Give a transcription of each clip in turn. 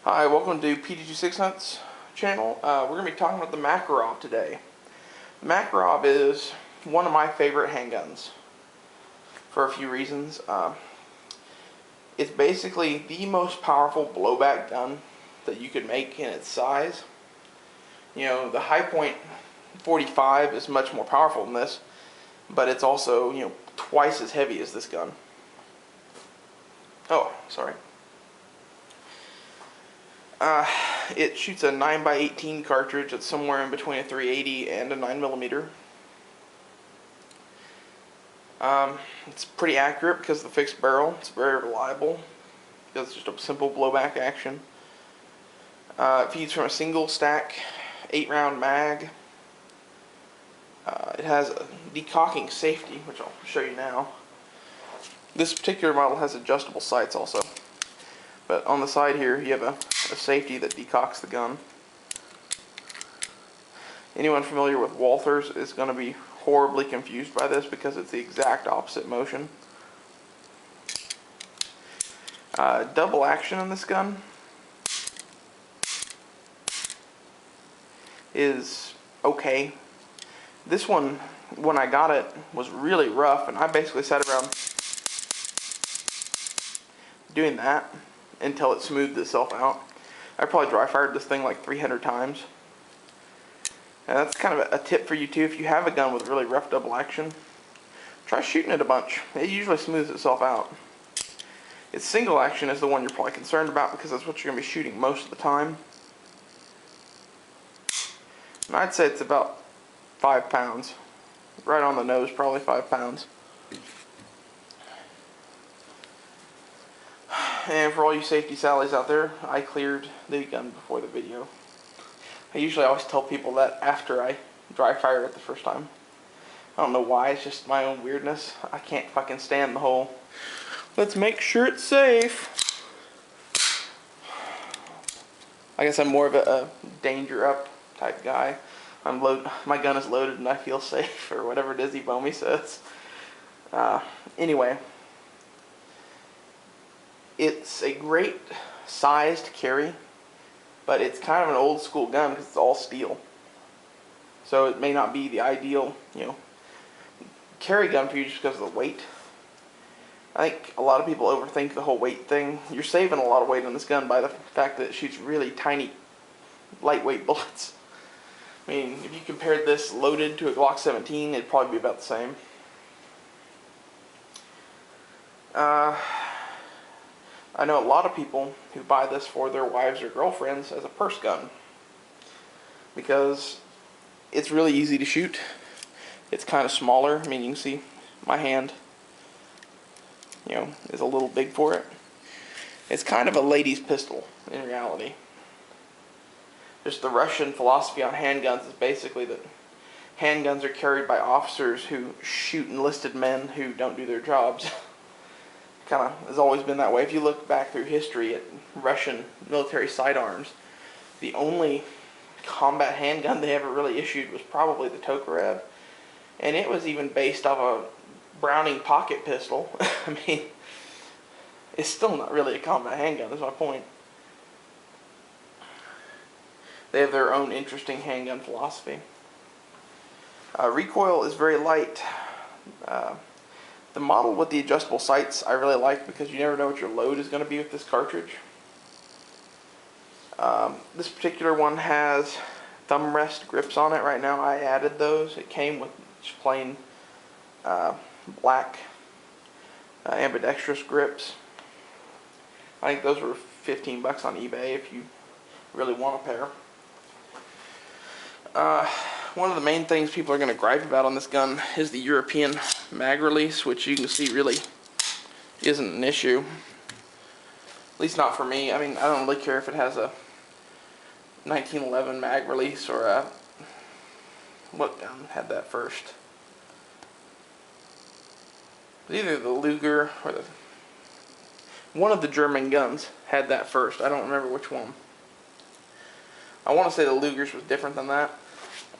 Hi, welcome to PD26 Hunts channel. We're going to be talking about the Makarov today. The Makarov is one of my favorite handguns for a few reasons. It's basically the most powerful blowback gun that you could make in its size. You know, the High Point 45 is much more powerful than this, but it's also, twice as heavy as this gun. Oh, sorry. It shoots a 9x18 cartridge that's somewhere in between a .380 and a 9mm. It's pretty accurate because of the fixed barrel. It's very reliable. It's just a simple blowback action. It feeds from a single stack 8-round mag. It has a decocking safety, which I'll show you now. This particular model has adjustable sights also. But on the side here, you have a safety that decocks the gun. Anyone familiar with Walthers is going to be horribly confused by this because it's the exact opposite motion. Double action on this gun is okay. This one, when I got it, was really rough, and I basically sat around doing that until it smoothed itself out. I probably dry fired this thing like 300 times. And that's kind of a tip for you too. If you have a gun with really rough double action, try shooting it a bunch. It usually smooths itself out. Its single action is the one you're probably concerned about because that's what you're going to be shooting most of the time. And I'd say it's about 5 pounds. Right on the nose, probably 5 pounds. And for all you safety Sallies out there, I cleared the gun before the video. I usually always tell people that after I dry fire it the first time. I don't know why, it's just my own weirdness. I can't fucking stand the whole, let's make sure it's safe. I guess I'm more of a danger up type guy. My gun is loaded and I feel safe, or whatever Dizzy Bomey says. Anyway. It's a great size to carry, but it's kind of an old school gun because it's all steel. So it may not be the ideal, carry gun for you just because of the weight. I think a lot of people overthink the whole weight thing. You're saving a lot of weight on this gun by the fact that it shoots really tiny, lightweight bullets. I mean, if you compared this loaded to a Glock 17, it'd probably be about the same. I know a lot of people who buy this for their wives or girlfriends as a purse gun because it's really easy to shoot. It's kind of smaller. I mean, you can see my hand, is a little big for it. It's kind of a lady's pistol in reality. Just the Russian philosophy on handguns is basically that handguns are carried by officers who shoot enlisted men who don't do their jobs. Kind of has always been that way. If you look back through history at Russian military sidearms, the only combat handgun they ever really issued was probably the Tokarev, and it was even based off a Browning pocket pistol. I mean, it's still not really a combat handgun, that's my point. They have their own interesting handgun philosophy. Recoil is very light. The model with the adjustable sights I really like because you never know what your load is going to be with this cartridge. This particular one has thumb rest grips on it. Right now I added those. It came with just plain black ambidextrous grips. I think those were 15 bucks on eBay if you really want a pair. One of the main things people are going to gripe about on this gun is the European mag release, which you can see really isn't an issue. At least not for me. I mean, I don't really care if it has a 1911 mag release or a... What gun had that first? It was either the Luger or the... One of the German guns had that first. I don't remember which one. I want to say the Luger's was different than that.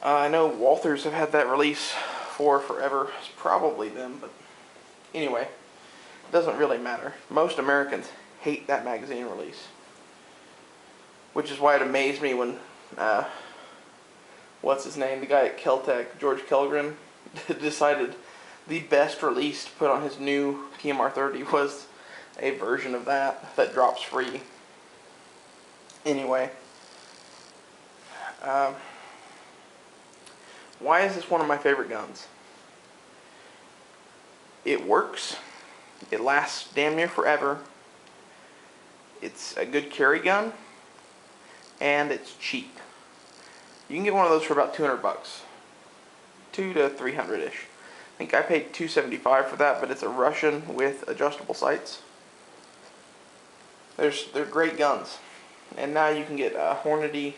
I know Walthers have had that release for forever. It's probably them, but anyway, it doesn't really matter. Most Americans hate that magazine release. which is why it amazed me when, what's his name, the guy at Keltec, George Kellgren, decided the best release to put on his new PMR30 was a version of that drops free. Anyway, why is this one of my favorite guns? It works. It lasts damn near forever. It's a good carry gun, and it's cheap. You can get one of those for about 200 bucks, 200 to 300-ish. I think I paid $275 for that, but it's a Russian with adjustable sights. They're great guns, and now you can get Hornady.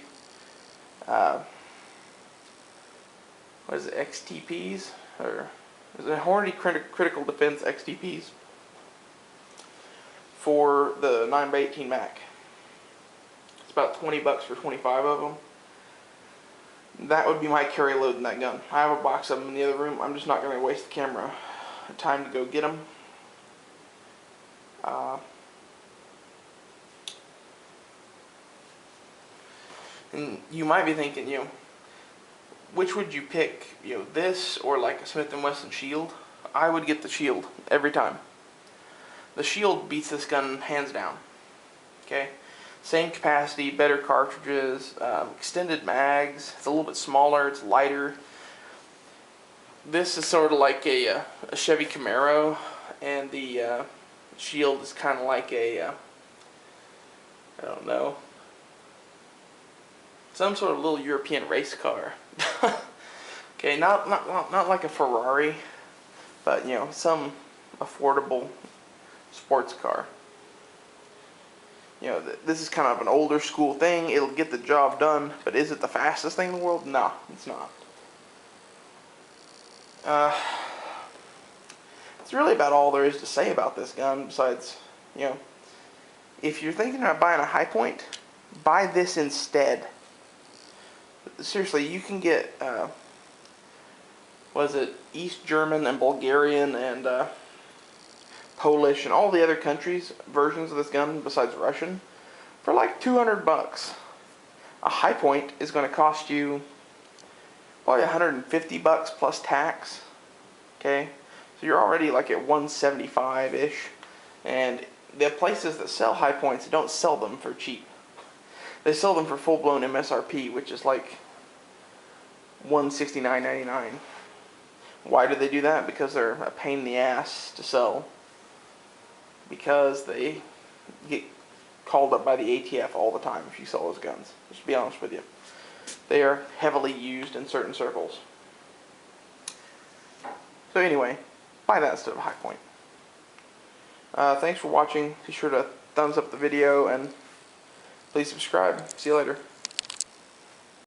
What is it, XTPs, or is it Hornady Critical Defense XTPs for the 9x18 Mac. It's about 20 bucks for 25 of them. That would be my carry load in that gun. I have a box of them in the other room. I'm just not going to waste the camera time to go get them. And you might be thinking, which would you pick? This or like a Smith & Wesson Shield? I would get the Shield every time. The Shield beats this gun hands down. Okay, same capacity, better cartridges, extended mags. It's a little bit smaller. It's lighter. This is sort of like a Chevy Camaro, and the Shield is kind of like a I don't know, some sort of little European race car. Okay, not like a Ferrari, but some affordable sports car. This is kind of an older school thing. It'll get the job done, but is it the fastest thing in the world? No, it's not. It's really about all there is to say about this gun, besides, if you're thinking about buying a high point, buy this instead. Seriously, you can get, East German and Bulgarian and Polish and all the other countries' versions of this gun besides Russian for like 200 bucks. A high point is going to cost you probably 150 bucks plus tax. Okay, so you're already like at 175-ish, and the places that sell high points don't sell them for cheap. They sell them for full-blown MSRP, which is like $169.99. Why do they do that? Because they're a pain in the ass to sell. Because they get called up by the ATF all the time if you sell those guns. Just to be honest with you. They are heavily used in certain circles. So anyway, buy that instead of a high point. Thanks for watching. Be sure to thumbs up the video and please subscribe. See you later.